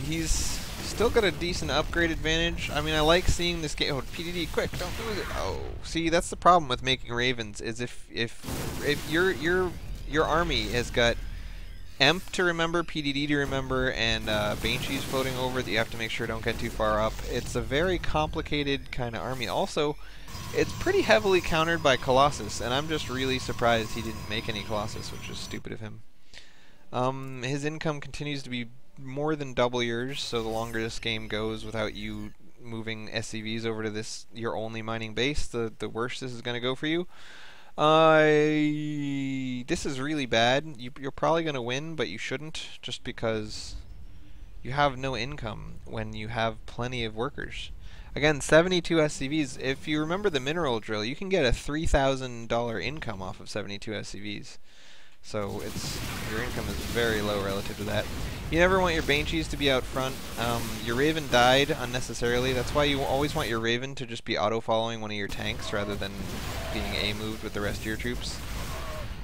He's still got a decent upgrade advantage. I mean, I like seeing this game. Oh, PDD, quick, don't lose it. Oh, see, that's the problem with making Ravens is if your army has got Emp to remember, PDD to remember, and Banshees floating over that you have to make sure don't get too far up. It's a very complicated kind of army. Also, it's pretty heavily countered by Colossus, and I'm just really surprised he didn't make any Colossus, which is stupid of him. His income continues to be more than double yours, so the longer this game goes without you moving SCVs over to this your only mining base, the worse this is going to go for you. This is really bad. You're probably going to win, but you shouldn't, just because you have no income when you have plenty of workers. Again, 72 SCVs. If you remember the mineral drill, you can get a $3,000 income off of 72 SCVs. So your income is very low relative to that. You never want your Banshees to be out front. Your Raven died unnecessarily. That's why you always want your Raven to just be auto-following one of your tanks rather than being A-moved with the rest of your troops.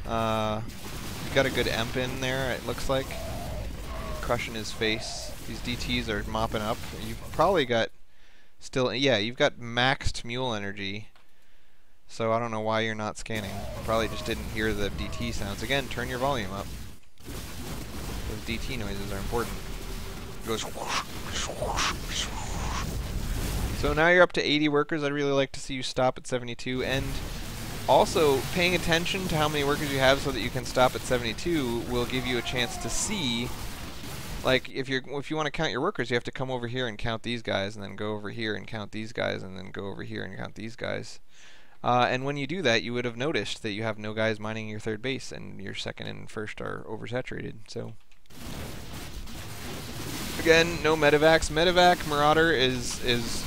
You've got a good Emp in there, it looks like. Crushing his face. These DTs are mopping up. You've probably got you've got maxed mule energy. So I don't know why you're not scanning. Probably just didn't hear the DT sounds. Again, turn your volume up. Those DT noises are important. It goes whoosh, whoosh, whoosh. So now you're up to 80 workers. I'd really like to see you stop at 72. And also, paying attention to how many workers you have so that you can stop at 72 will give you a chance to see, like, if you want to count your workers, you have to come over here and count these guys, and then go over here and count these guys, and then go over here and count these guys. And when you do that, you would have noticed that you have no guys mining your third base, and your second and first are oversaturated. So, again, no Medivacs. Medivac Marauder is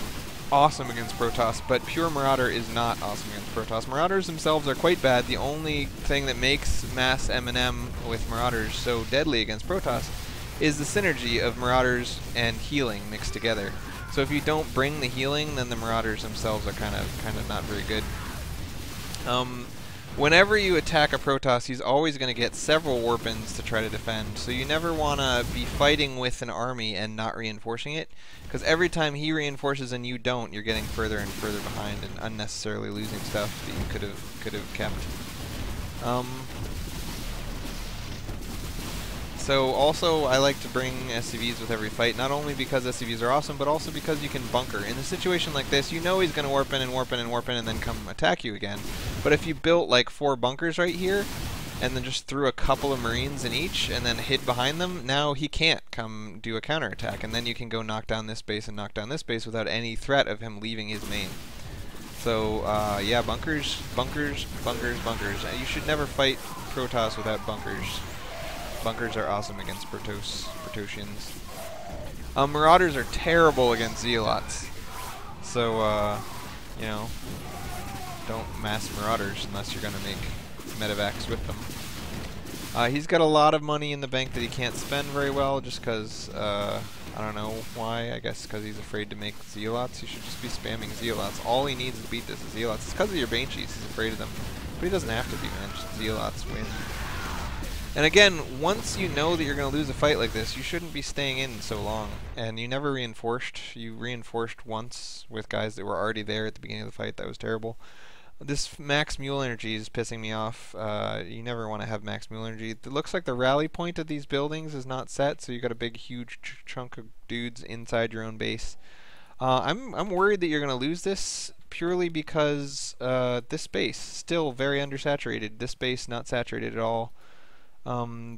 awesome against Protoss, but pure Marauder is not awesome against Protoss. Marauders themselves are quite bad. The only thing that makes mass M&M with Marauders so deadly against Protoss is the synergy of Marauders and healing mixed together. So if you don't bring the healing, then the Marauders themselves are kind of not very good. Whenever you attack a Protoss, he's always going to get several warpins to try to defend. So you never want to be fighting with an army and not reinforcing it, because every time he reinforces and you don't, you're getting further and further behind and unnecessarily losing stuff that you could have kept. So also, I like to bring SCVs with every fight, not only because SCVs are awesome, but also because you can bunker. In a situation like this, you know he's going to warp in and warp in and warp in and then come attack you again. But if you built like 4 bunkers right here, and then just threw a couple of Marines in each, and then hid behind them, now he can't come do a counterattack, and then you can go knock down this base and knock down this base without any threat of him leaving his main. So, yeah, bunkers, bunkers, bunkers, bunkers. You should never fight Protoss without bunkers. Bunkers are awesome against Protosians. Marauders are terrible against Zealots. So, you know, don't mass Marauders unless you're going to make Medivacs with them. He's got a lot of money in the bank that he can't spend very well just because, I don't know why. I guess because he's afraid to make Zealots. He should just be spamming Zealots. All he needs to beat this is Zealots. It's because of your Banshees. He's afraid of them. But he doesn't have to be, man. Just Zealots win. And again, once you know that you're going to lose a fight like this, you shouldn't be staying in so long. And you never reinforced. You reinforced once with guys that were already there at the beginning of the fight. That was terrible. This max mule energy is pissing me off. You never want to have max mule energy. It looks like the rally point of these buildings is not set, so you got a big, huge chunk of dudes inside your own base. I'm worried that you're going to lose this purely because this base still very undersaturated. This base not saturated at all.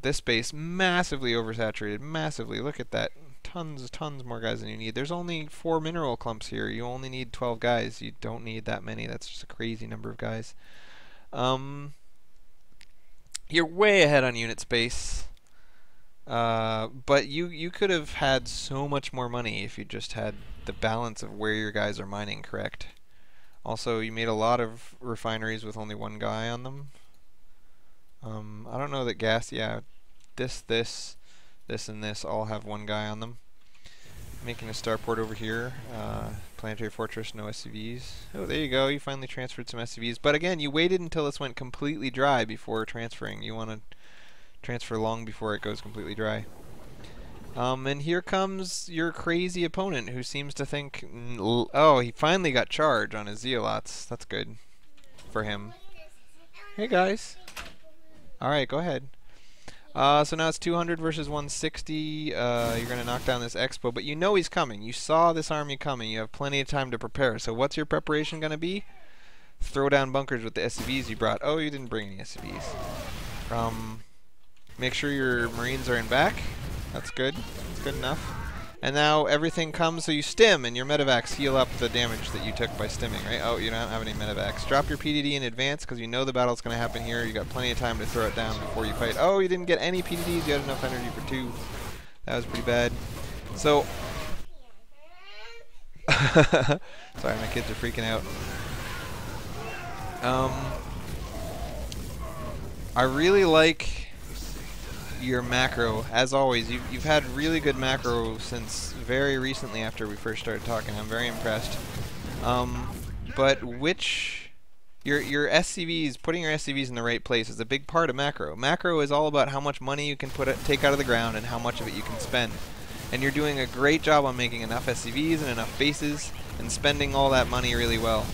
This base massively oversaturated, massively. Look at that. Tons more guys than you need. There's only 4 mineral clumps here. You only need 12 guys. You don't need that many. That's just a crazy number of guys. You're way ahead on unit space. But you could have had so much more money if you just had the balance of where your guys are mining correct. Also, you made a lot of refineries with only 1 guy on them. I don't know that gas, yeah, this, and this all have 1 guy on them. Making a starport over here. Planetary Fortress, no SCVs. Oh, there you go. You finally transferred some SCVs. But again, you waited until this went completely dry before transferring. You want to transfer long before it goes completely dry. And here comes your crazy opponent who seems to think, oh, he finally got charge on his Zealots. That's good for him. Hey, guys. All right, go ahead. So now it's 200 versus 160. You're going to knock down this Expo, but you know he's coming. You saw this army coming. You have plenty of time to prepare. So what's your preparation going to be? Throw down bunkers with the SCVs you brought. Oh, you didn't bring any SCVs. Make sure your Marines are in back. That's good. That's good enough. And now everything comes, so you stim, and your medevacs heal up the damage that you took by stimming, right? Oh, you don't have any medevacs. Drop your PDD in advance, because you know the battle's going to happen here. You got plenty of time to throw it down before you fight. Oh, you didn't get any PDDs. You had enough energy for 2. That was pretty bad. So... Sorry, my kids are freaking out. I really like your macro. As always, you've had really good macro since very recently after we first started talking. I'm very impressed. But your SCVs, putting your SCVs in the right place is a big part of macro. Macro is all about how much money you can take out of the ground and how much of it you can spend. And you're doing a great job on making enough SCVs and enough bases and spending all that money really well.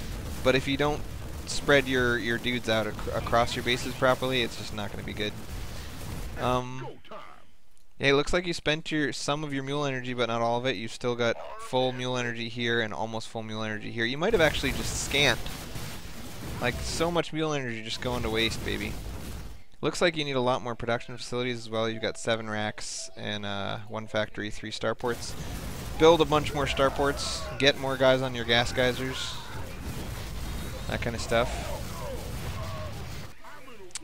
But if you don't spread your dudes out across your bases properly, it's just not going to be good. Yeah, it looks like you spent some of your mule energy, but not all of it. You've still got full mule energy here and almost full mule energy here. You might have actually just scanned. Like, so much mule energy just going to waste, baby. Looks like you need a lot more production facilities as well. You've got 7 racks and 1 factory, 3 starports. Build a bunch more starports. Get more guys on your gas geysers. That kind of stuff.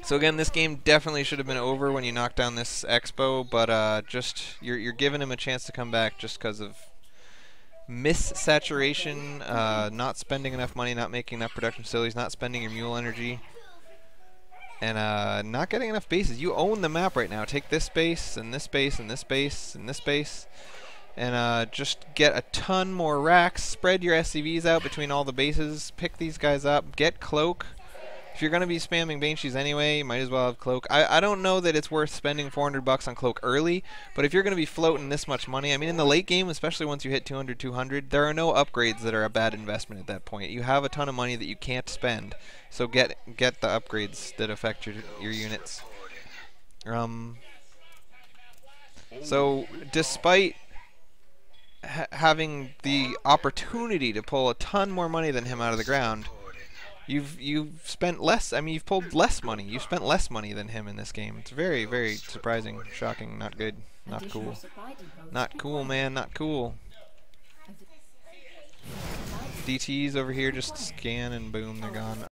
So again, this game definitely should have been over when you knocked down this Expo, but just you're giving him a chance to come back just because of missaturation, not spending enough money, not making enough production facilities, not spending your mule energy, and not getting enough bases. You own the map right now. Take this base and this base and this base and this base, and just get a ton more racks. Spread your SCVs out between all the bases. Pick these guys up. Get Cloak. If you're going to be spamming Banshees anyway, you might as well have Cloak. I don't know that it's worth spending $400 on Cloak early, but if you're going to be floating this much money, I mean, in the late game, especially once you hit 200, 200, there are no upgrades that are a bad investment at that point. You have a ton of money that you can't spend, so get the upgrades that affect your units. So, despite having the opportunity to pull a ton more money than him out of the ground, You've spent less. I mean, you've pulled less money. You've spent less money than him in this game. It's very, very surprising, shocking, not good, not cool. Not cool, man, not cool. DTs over here just scan and boom, they're gone.